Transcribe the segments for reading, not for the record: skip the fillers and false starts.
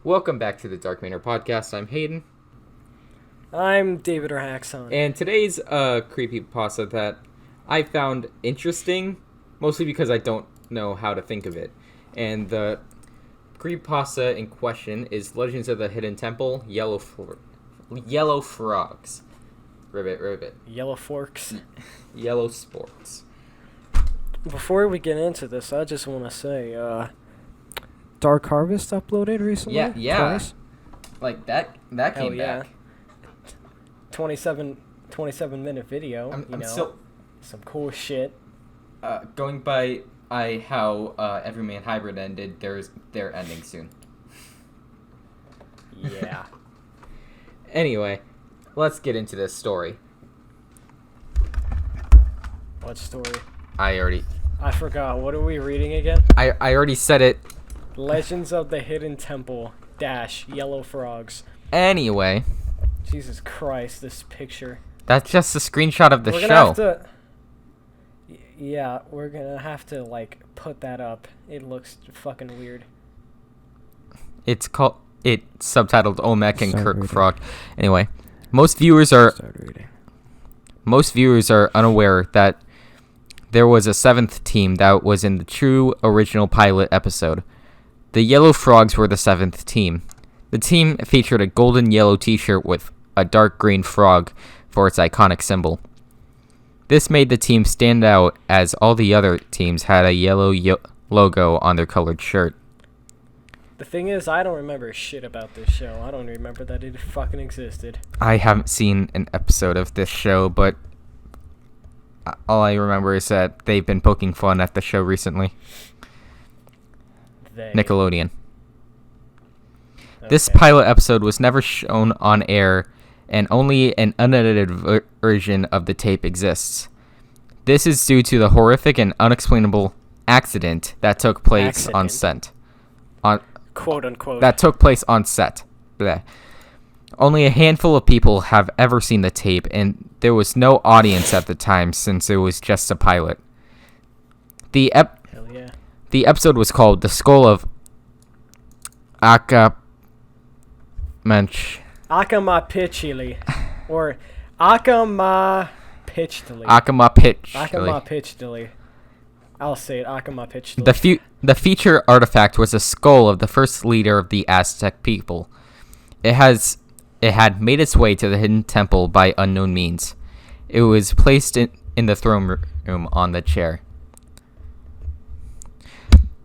Welcome back to the Dark Manor podcast. I'm Hayden. I'm David or Haxon. And today's creepypasta that I found interesting, mostly because I don't know how to think of it. And the creepypasta in question is Legends of the Hidden Temple, Yellow Frogs. Ribbit. Yellow Forks. Yellow Sports. Before we get into this, I just want to say, Dark Harvest uploaded recently. Yeah. Twice. Like that Hell came yeah. back. 27-minute video. I'm still some cool shit. going by how Everyman Hybrid ended. They're ending soon. Yeah. Anyway, let's get into this story. What story? I forgot. What are we reading again? I already said it. Legends of the Hidden Temple - Yellow Frogs. Anyway, Jesus Christ, this picture. that's just a screenshot of the We're gonna show. have to. Yeah, we're gonna have to put that up. It looks fucking weird. It's subtitled Olmec and Kirk Frog. Anyway, most viewers are unaware that there was a seventh team that was in the true original pilot episode. The Yellow Frogs were the seventh team. The team featured a golden yellow t-shirt with a dark green frog for its iconic symbol. This made the team stand out as all the other teams had a yellow logo on their colored shirt. The thing is, I don't remember shit about this show. I don't remember that it fucking existed. I haven't seen an episode of this show, but all I remember is that they've been poking fun at the show recently. Nickelodeon. Okay. This pilot episode was never shown on air, and only an unedited version of the tape exists. This is due to the horrific and unexplainable accident that took place on set. Quote unquote. That took place on set. Blech. Only a handful of people have ever seen the tape, and there was no audience at the time since it was just a pilot. Hell yeah. The episode was called The Skull of Akamapichili. Or Akamapichili. Akamapichili. I'll say it, Akamapichili. The feature artifact was a skull of the first leader of the Aztec people. It had made its way to the hidden temple by unknown means. It was placed in the throne room on the chair.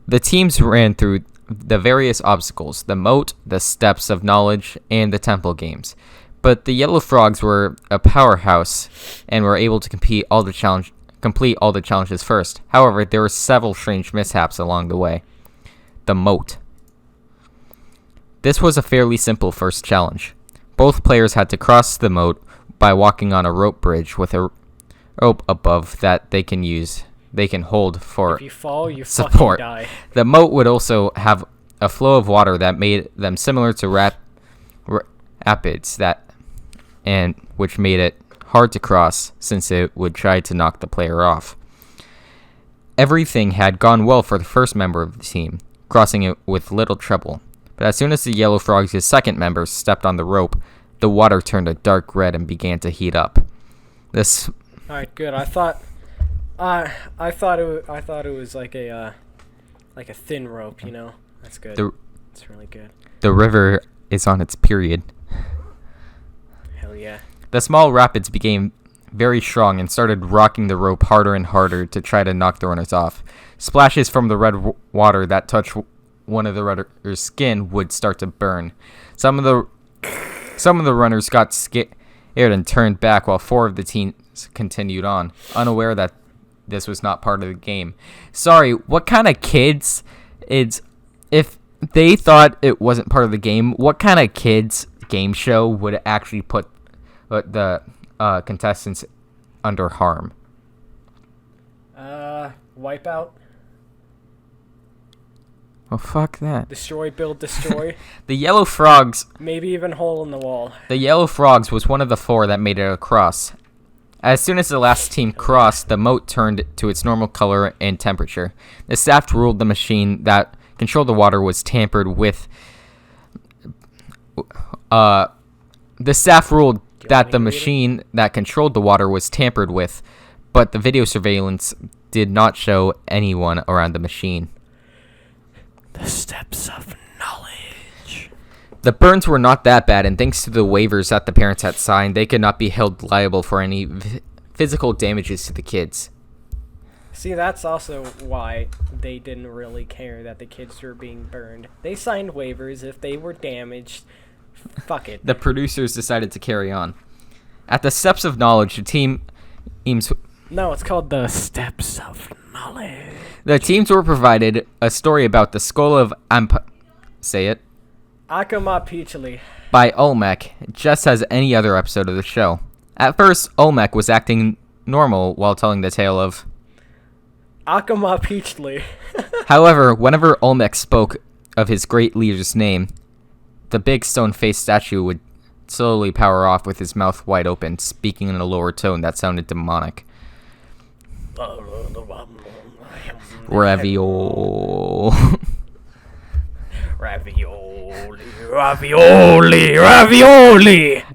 The teams ran through the various obstacles, the moat, the steps of knowledge, and the temple games. But the Yellow Frogs were a powerhouse and were able to complete all the challenges first. However, there were several strange mishaps along the way. The moat. This was a fairly simple first challenge. Both players had to cross the moat by walking on a rope bridge with a rope above that they can hold for if you fall, you support. Fucking die. The moat would also have a flow of water that made them similar to rapids which made it hard to cross since it would try to knock the player off. Everything had gone well for the first member of the team, crossing it with little trouble. But as soon as the Yellow Frogs' second member stepped on the rope, the water turned a dark red and began to heat up. Alright, good. I thought it was like a thin rope, you know. That's good. It's really good. The river is on its period. Hell yeah. The small rapids became very strong and started rocking the rope harder and harder to try to knock the runners off. Splashes from the red water that touched one of the runner's skin would start to burn. Some of the runners got scared and turned back while four of the teams continued on, unaware that this was not part of the game. Sorry, what kind of kids if they thought it wasn't part of the game, what kind of kids game show would actually put the contestants under harm? Wipeout. Well, fuck that. Destroy, build, destroy. The Yellow Frogs. Maybe even hole in the wall. The Yellow Frogs was one of the four that made it across. As soon as the last team crossed, the moat turned to its normal color and temperature. The staff ruled the machine that controlled the water was tampered with The staff ruled that the wanna hear it? machine that controlled the water was tampered with, but the video surveillance did not show anyone around the machine. The steps of knowledge. The burns were not that bad, and thanks to the waivers that the parents had signed, they could not be held liable for any physical damages to the kids. See, that's also why they didn't really care that the kids were being burned. They signed waivers. If they were damaged, fuck it. The producers decided to carry on. At the steps of knowledge, the teams No, it's called the steps of knowledge. the teams were provided a story about the skull of say it Akama Peachly. by Olmec, just as any other episode of the show. At first, Olmec was acting normal while telling the tale of. Akama Peachly. However, whenever Olmec spoke of his great leader's name, the big stone-faced statue would slowly power off with his mouth wide open, speaking in a lower tone that sounded demonic. Raviol. Ravioli.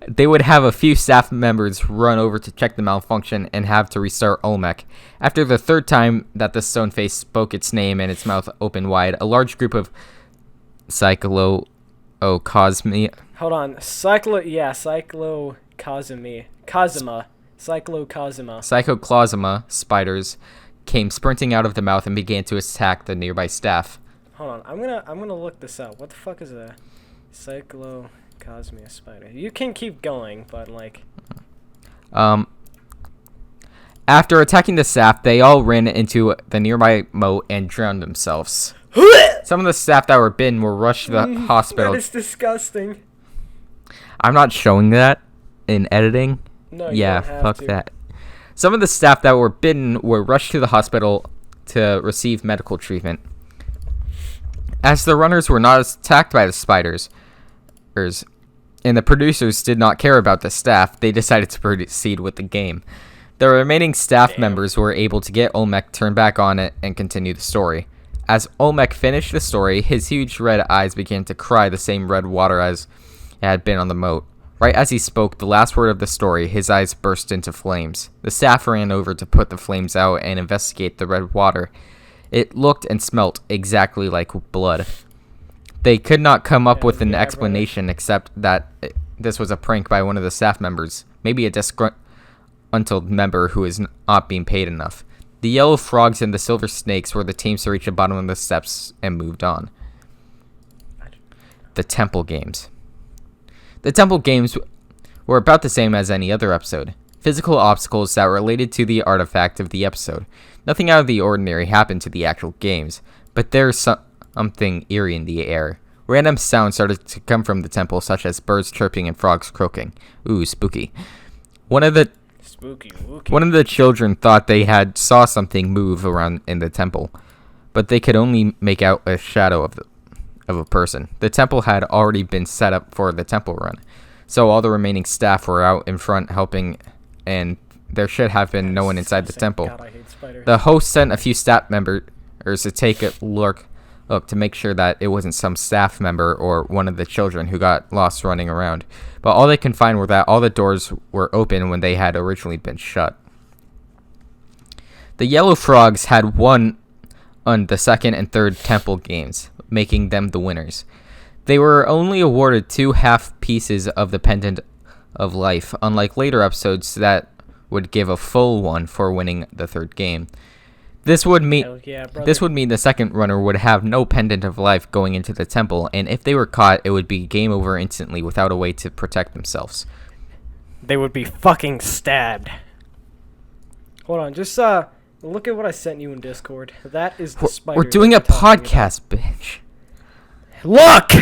They would have a few staff members run over to check the malfunction and have to restart Olmec. After the third time that the stone face spoke its name and its mouth open wide, a large group of Cyclocosmi. Hold on. Cyclocosma spiders came sprinting out of the mouth and began to attack the nearby staff. Hold on. I'm gonna look this up. What the fuck is a Cyclocosmia spider? You can keep going, but like. After attacking the staff, they all ran into the nearby moat and drowned themselves. Some of the staff that were bitten were rushed to the hospital. That is disgusting. I'm not showing that in editing. No, you Yeah, don't have fuck to. that. Some of the staff that were bitten were rushed to the hospital to receive medical treatment. As the runners were not attacked by the spiders, and the producers did not care about the staff, they decided to proceed with the game. The remaining staff members were able to get Olmec turned back on it and continue the story. As Olmec finished the story, his huge red eyes began to cry the same red water as it had been on the moat. Right as he spoke the last word of the story, his eyes burst into flames. The staff ran over to put the flames out and investigate the red water. It looked and smelt exactly like blood. They could not come up with an explanation except that this was a prank by one of the staff members, maybe a disgruntled member who is not being paid enough. The yellow frogs and the silver snakes were the teams to reach the bottom of the steps and moved on. The Temple Games. The Temple Games were about the same as any other episode. Physical obstacles that related to the artifact of the episode. Nothing out of the ordinary happened to the actual games, but there's something eerie in the air. Random sounds started to come from the temple, such as birds chirping and frogs croaking. Ooh, spooky. One of the children thought they had saw something move around in the temple, but they could only make out a shadow of a person. The temple had already been set up for the temple run, so all the remaining staff were out in front helping, and there should have been no one inside the temple. God, I hate spiders. The host sent a few staff members to take a look to make sure that it wasn't some staff member or one of the children who got lost running around. But all they could find were that all the doors were open when they had originally been shut. The Yellow Frogs had won on the second and third temple games, making them the winners. They were only awarded 2 half pieces of the Pendant of Life, unlike later episodes that would give a full one for winning the third game. This would mean the second runner would have no Pendant of Life going into the temple, and if they were caught, it would be game over instantly without a way to protect themselves. They would be fucking stabbed. Hold on, just look at what I sent you in Discord. That is the spider. We're doing a podcast, bitch. Look!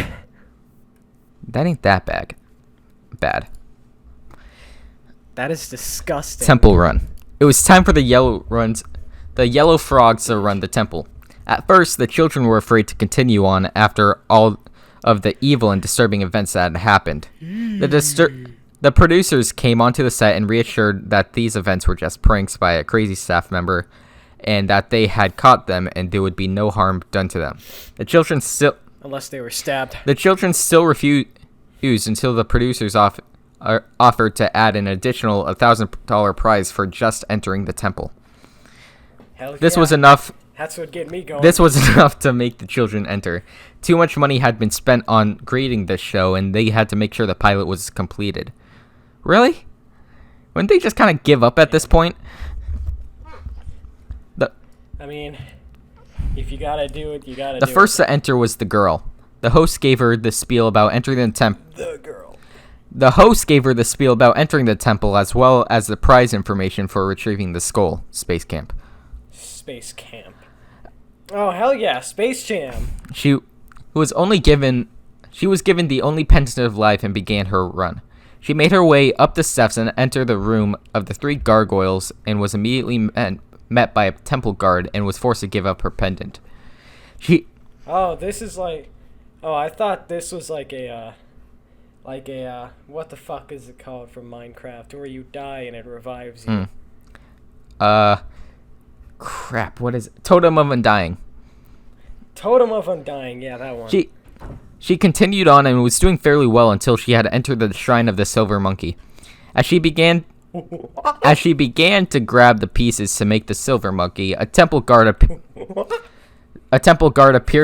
That ain't that bad. That is disgusting. Temple run. It was time for the Yellow Frogs to run the temple. At first, the children were afraid to continue on after all of the evil and disturbing events that had happened. The producers came onto the set and reassured that these events were just pranks by a crazy staff member and that they had caught them and there would be no harm done to them. The children still... Unless they were stabbed. The children still refused used until the producers offered to add an additional $1,000 prize for just entering the temple. Hell This yeah. was enough. That's what get me going. This was enough to make the children enter. Too much money had been spent on creating this show, and they had to make sure the pilot was completed. Really? Wouldn't they just kind of give up at this point? I mean, if you gotta do it, you gotta do it. The first to enter was the girl. The host gave her the spiel about entering the temple. The girl. The host gave her the spiel about entering the temple as well as the prize information for retrieving the skull. Space camp. Space camp. Oh, hell yeah, Space Jam. She was given the only pendant of life and began her run. She made her way up the steps and entered the room of the 3 gargoyles and was immediately met by a temple guard and was forced to give up her pendant. Oh, this is like... Oh, I thought this was like a, what the fuck is it called from Minecraft, where you die and it revives you? Crap, what is it? Totem of Undying. Totem of Undying, yeah, that one. She continued on and was doing fairly well until she had entered the shrine of the silver monkey. As she began to grab the pieces to make the silver monkey, a temple guard appeared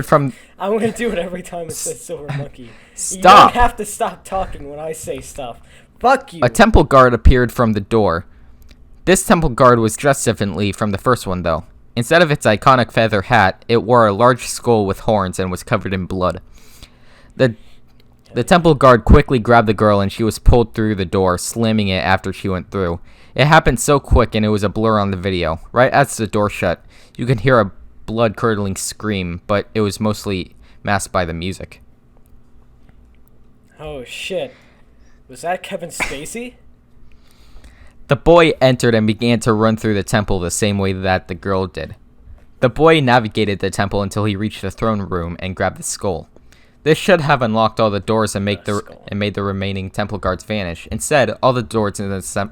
from... I'm gonna do it every time it says silver monkey. Stop. You don't have to stop talking when I say stuff. Fuck you. A temple guard appeared from the door. This temple guard was dressed differently from the first one, though. Instead of its iconic feather hat, it wore a large skull with horns and was covered in blood. The temple guard quickly grabbed the girl and she was pulled through the door, slamming it after she went through. It happened so quick and it was a blur on the video. Right as the door shut, you could hear a blood-curdling scream, but it was mostly masked by the music. Oh shit. Was that Kevin Spacey? The boy entered and began to run through the temple the same way that the girl did. The boy navigated the temple until he reached the throne room and grabbed the skull. This should have unlocked all the doors and made the remaining temple guards vanish. Instead, all the doors in the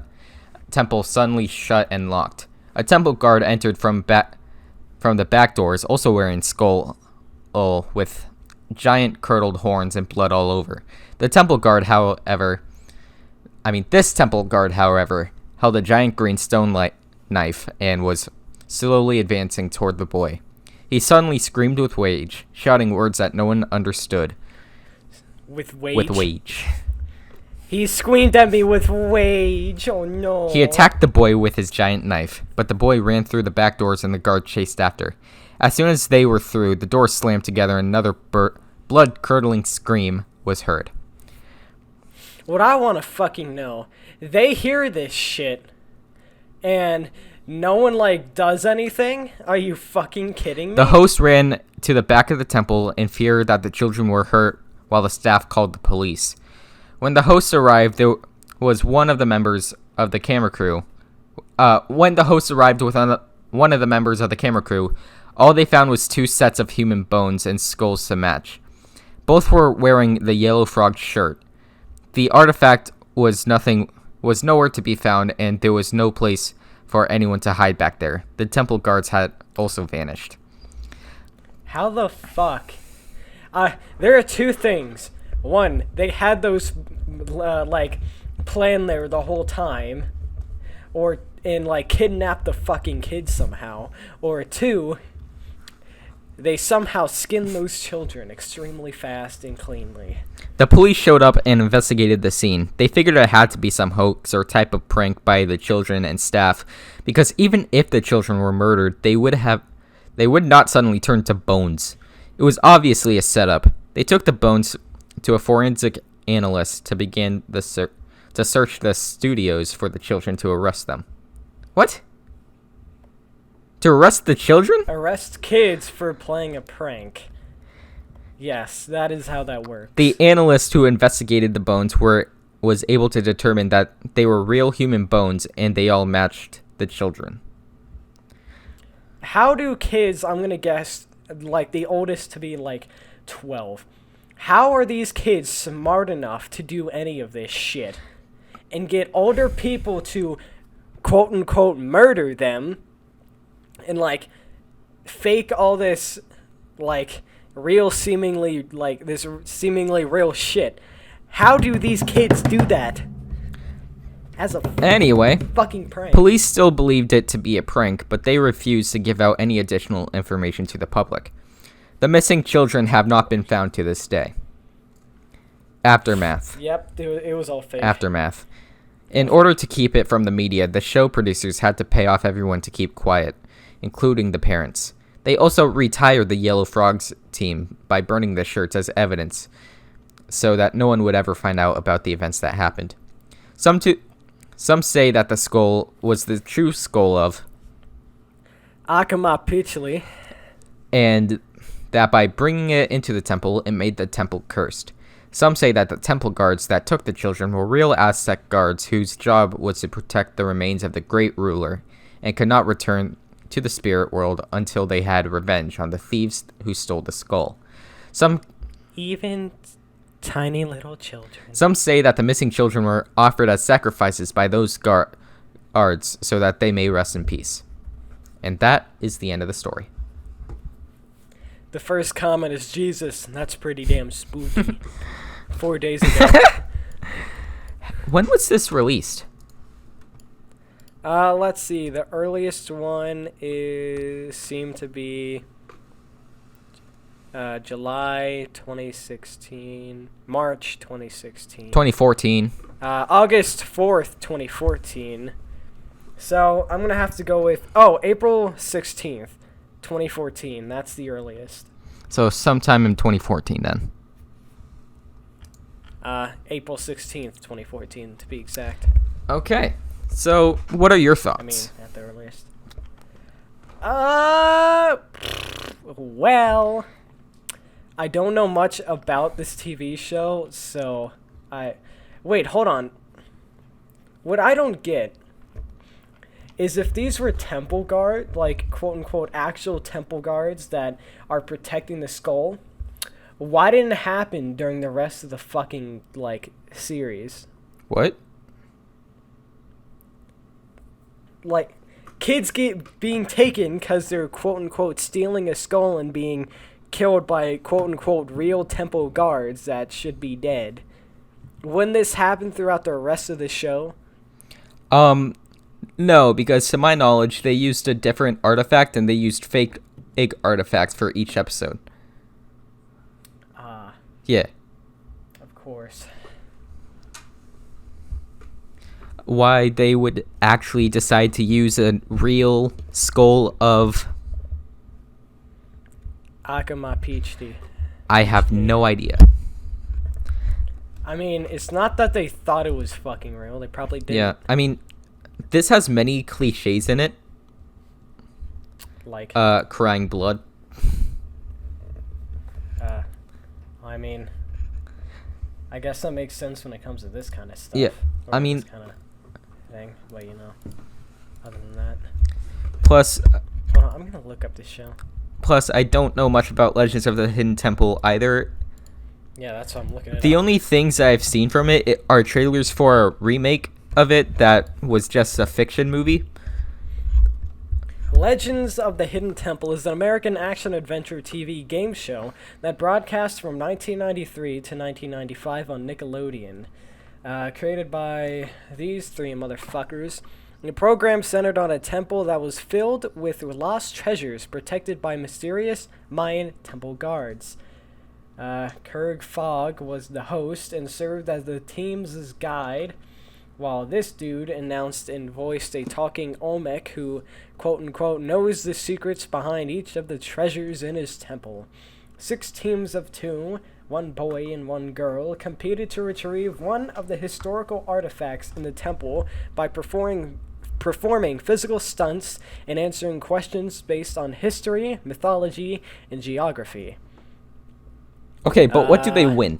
temple suddenly shut and locked. A temple guard entered from the back doors, also wearing skull with giant curdled horns and blood all over. This temple guard, however, held a giant green stone knife and was slowly advancing toward the boy. He suddenly screamed with rage, shouting words that no one understood. With wage? With wage. He screamed at me with wage. Oh no. He attacked the boy with his giant knife, but the boy ran through the back doors and the guard chased after. As soon as they were through, the doors slammed together and another blood-curdling scream was heard. What I want to fucking know, they hear this shit, and no one, does anything? Are you fucking kidding me? The host ran to the back of the temple in fear that the children were hurt while the staff called the police. When the host arrived, there was one of the members of the camera crew. When the host arrived with one of the members of the camera crew, all they found was 2 sets of human bones and skulls to match. Both were wearing the yellow frog shirt. The artifact was nowhere to be found, and there was no place for anyone to hide back there. The temple guards had also vanished. How the fuck? There are 2 things. One, they had those, planned there the whole time. And kidnapped the fucking kids somehow. Or 2, they somehow skinned those children extremely fast and cleanly. The police showed up and investigated the scene. They figured it had to be some hoax or type of prank by the children and staff, because even if the children were murdered, they would not suddenly turn to bones. It was obviously a setup. They took the bones to a forensic analyst to begin to search the studios for the children to arrest them. What? To arrest the children? Arrest kids for playing a prank. Yes, that is how that works. The analyst who investigated the bones was able to determine that they were real human bones and they all matched the children. How do kids, I'm going to guess, the oldest to be 12, how are these kids smart enough to do any of this shit and get older people to quote-unquote murder them and fake all this real seemingly this seemingly real shit? How do these kids do that? As a Anyway, fucking prank. police still believed it to be a prank, but they refused to give out any additional information to the public. The missing children have not been found to this day. Aftermath. Yep, it was all fake. Aftermath. In order to keep it from the media, the show producers had to pay off everyone to keep quiet, including the parents. They also retired the Yellow Frogs team by burning the shirts as evidence, so that no one would ever find out about the events that happened. Some say that the skull was the true skull of, Akama Pichli. and that by bringing it into the temple, it made the temple cursed. Some say that the temple guards that took the children were real Aztec guards whose job was to protect the remains of the great ruler and could not return to the spirit world until they had revenge on the thieves who stole the skull. Even tiny little children. Some say that the missing children were offered as sacrifices by those guards so that they may rest in peace. And that is the end of the story. The first comment is Jesus, and that's pretty damn spooky. 4 days ago. When was this released? Let's see. The earliest one seemed to be July 2016, March 2016. 2014. August 4th, 2014. So I'm going to have to go with, April 16th, 2014. That's the earliest. So sometime in 2014 then. April 16th, 2014 to be exact. Okay. So what are your thoughts? I mean, at the earliest. Well, I don't know much about this TV show, so wait, hold on. What I don't get is if these were temple guard, like quote-unquote actual temple guards that are protecting the skull, why didn't it happen during the rest of the fucking, like, series? What? Like, kids being taken because they're quote-unquote stealing a skull and being killed by quote-unquote real temple guards that should be dead. Wouldn't this happen throughout the rest of the show? No, because to my knowledge, they used a different artifact and they used fake egg artifacts for each episode. Yeah. Of course. Why they would actually decide to use a real skull of... Akama Pichli. I have no idea. I mean, it's not that they thought it was fucking real. They probably didn't. Yeah, I mean, this has many cliches in it. Like? Crying blood. I mean, I guess that makes sense when it comes to this kind of stuff. Yeah, Or I mean... this kind of thing, but you know, other than that. Plus... Hold on, I'm gonna look up this show. Plus, I don't know much about Legends of the Hidden Temple either. Yeah, that's what I'm looking at. The only things I've seen from it are trailers for a remake of it that was just a fiction movie. Legends of the Hidden Temple is an American action-adventure TV game show that broadcast from 1993 to 1995 on Nickelodeon. Created by these three motherfuckers. The program centered on a temple that was filled with lost treasures protected by mysterious Mayan temple guards. Kurg Fogg was the host and served as the team's guide, while this dude announced and voiced a talking Olmec who, quote-unquote, knows the secrets behind each of the treasures in his temple. 6 teams of 2, 1 boy and 1 girl, competed to retrieve one of the historical artifacts in the temple by performing physical stunts and answering questions based on history, mythology, and geography. Okay, but what do they win?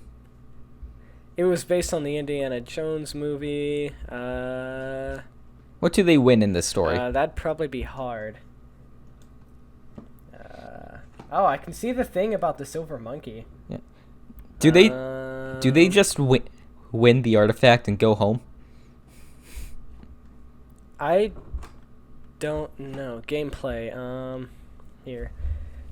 It was based on the Indiana Jones movie. What do they win in this story? That'd probably be hard. I can see the thing about the silver monkey. Yeah. Do they just win the artifact and go home? I don't know. Gameplay. Here.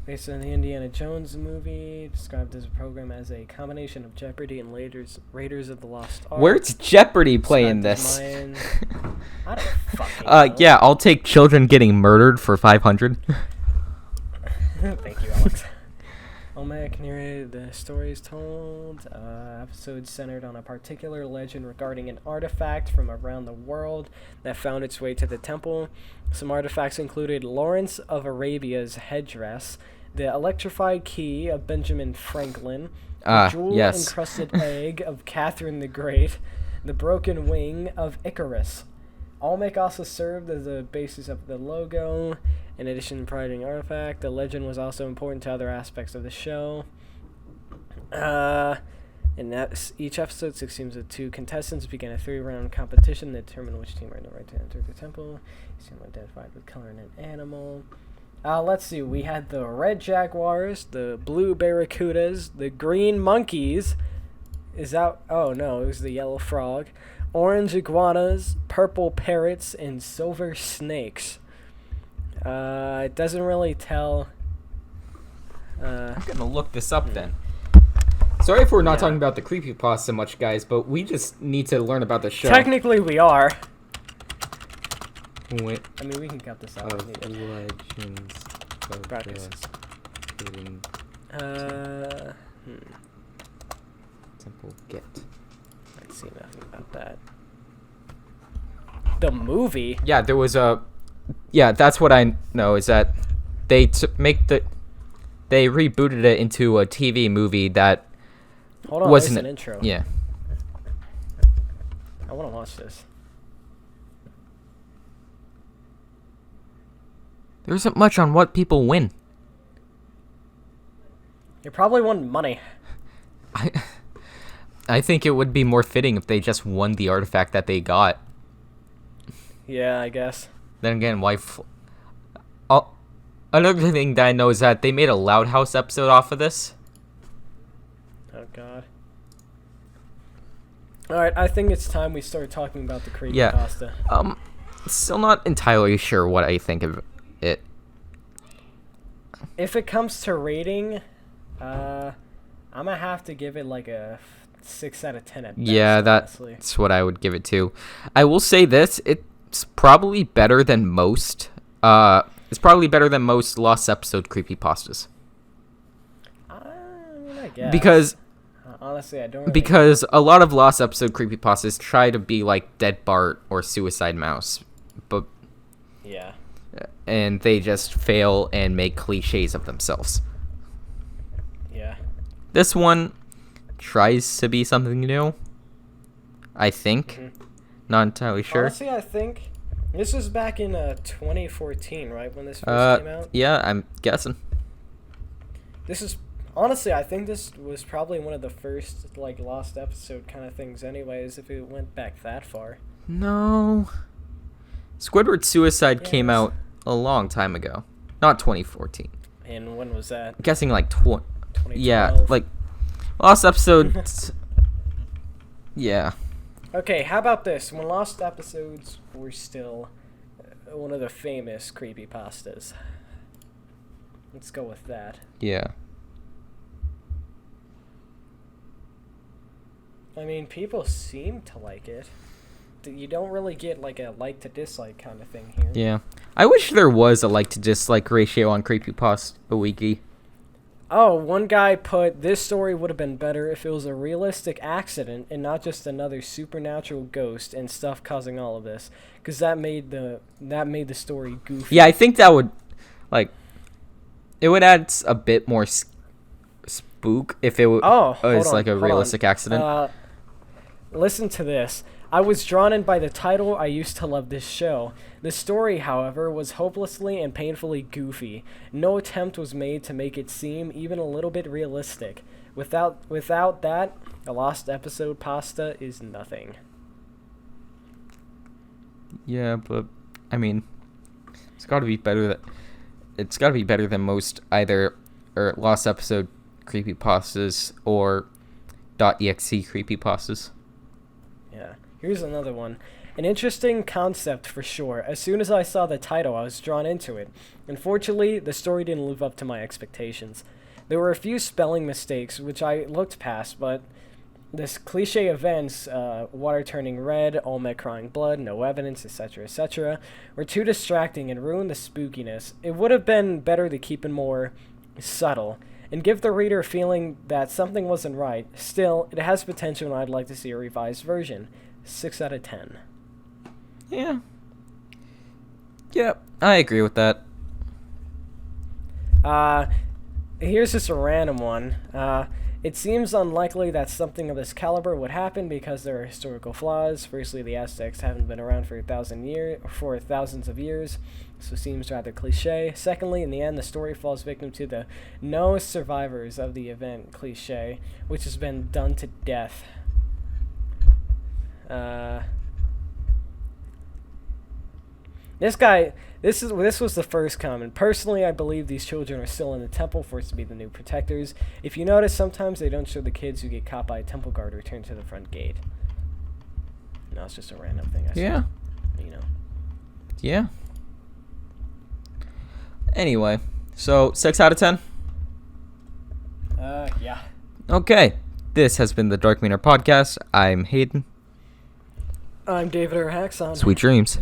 Based on the Indiana Jones movie, described as a program as a combination of Jeopardy and Raiders of the Lost Ark. Where's Jeopardy playing this? I don't fucking know. Yeah, I'll take children getting murdered for 500. Thank you, Alex. Olmec narrated the stories told. Episodes centered on a particular legend regarding an artifact from around the world that found its way to the temple. Some artifacts included Lawrence of Arabia's headdress, the electrified key of Benjamin Franklin, the jewel-encrusted egg of Catherine the Great, the broken wing of Icarus. Olmec also served as the basis of the logo. In addition to providing an artifact, the legend was also important to other aspects of the show. In each episode, 6 teams of 2 contestants began a 3-round competition that determined which team earned the right to enter the temple. Each team identified with color and an animal. Let's see. We had the red jaguars, the blue barracudas, the green monkeys. Oh no, it was the yellow frog. Orange iguanas, purple parrots, and silver snakes. It doesn't really tell. I'm gonna look this up then. Sorry if we're not talking about the creepypasta much, guys, but we just need to learn about the show. Technically, we are. Wait. I mean, we can cut this out. Legends of Practice. Hidden Temple Get. I see nothing about that. The movie? Yeah, there was a... Yeah, that's what I know, is that they they rebooted it into a TV movie that Hold on, wasn't there's an intro. Yeah. I want to watch this. There isn't much on what people win. You probably won money. I think it would be more fitting if they just won the artifact that they got. Yeah, I guess. Then again, why... Another thing that I know is that they made a Loud House episode off of this. Oh, God. Alright, I think it's time we start talking about the creepypasta. Yeah. Still not entirely sure what I think of it. If it comes to rating, I'm gonna have to give it like a 6 out of 10 at best, Yeah, honestly. that's what I would give it to. I will say this, it's probably better than most Lost Episode creepypastas. I mean, I guess. Because honestly, I don't really Because a lot of Lost Episode creepypastas try to be like Dead Bart or Suicide Mouse, but yeah. and they just fail and make cliches of themselves. Yeah. This one tries to be something new, I think. Mm-hmm. Not entirely sure. Honestly, I think this was back in 2014, right, when this first came out? Yeah, I'm guessing. This is... Honestly, I think this was probably one of the first, like, Lost Episode kind of things anyways, if it went back that far. No. Squidward Suicide Yes. came out a long time ago. Not 2014. And when was that? I'm guessing like 2012? Yeah, like Lost Episode. Yeah. Okay, how about this? When Lost Episodes were still one of the famous creepypastas. Let's go with that. Yeah. I mean, people seem to like it. You don't really get like a like to dislike kind of thing here. Yeah. I wish there was a like to dislike ratio on Creepypasta Wiki. Oh, one guy put, this story would have been better if it was a realistic accident and not just another supernatural ghost and stuff causing all of this, because that made the story goofy. Yeah, I think that would, like, it would add a bit more spook if it was like a realistic accident. Listen to this. I was drawn in by the title. I used to love this show. The story, however, was hopelessly and painfully goofy. No attempt was made to make it seem even a little bit realistic. Without that, a Lost Episode pasta is nothing. Yeah, but I mean, it's got to be better. It's got to be better than most either Lost Episode creepypastas or .exe creepypastas. Yeah. Here's another one. An interesting concept for sure. As soon as I saw the title, I was drawn into it. Unfortunately, the story didn't live up to my expectations. There were a few spelling mistakes, which I looked past, but this cliche events, water turning red, Olmec crying blood, no evidence, etc., were too distracting and ruined the spookiness. It would have been better to keep it more subtle and give the reader a feeling that something wasn't right. Still, it has potential and I'd like to see a revised version. 6 out of 10. Yeah. Yep, I agree with that. Here's just a random one. It seems unlikely that something of this caliber would happen because there are historical flaws. Firstly, the Aztecs haven't been around for thousands of years, so it seems rather cliche. Secondly, in the end, the story falls victim to the no survivors of the event cliche, which has been done to death. This was the first comment. Personally, I believe these children are still in the temple, forced to be the new protectors. If you notice, sometimes they don't show the kids who get caught by a temple guard return to the front gate. No, it's just a random thing I saw. Yeah. You know. Yeah. Anyway, so 6 out of 10? Yeah. Okay. This has been the Dark Manor Podcast. I'm Hayden. I'm David Erhaxon. Sweet dreams.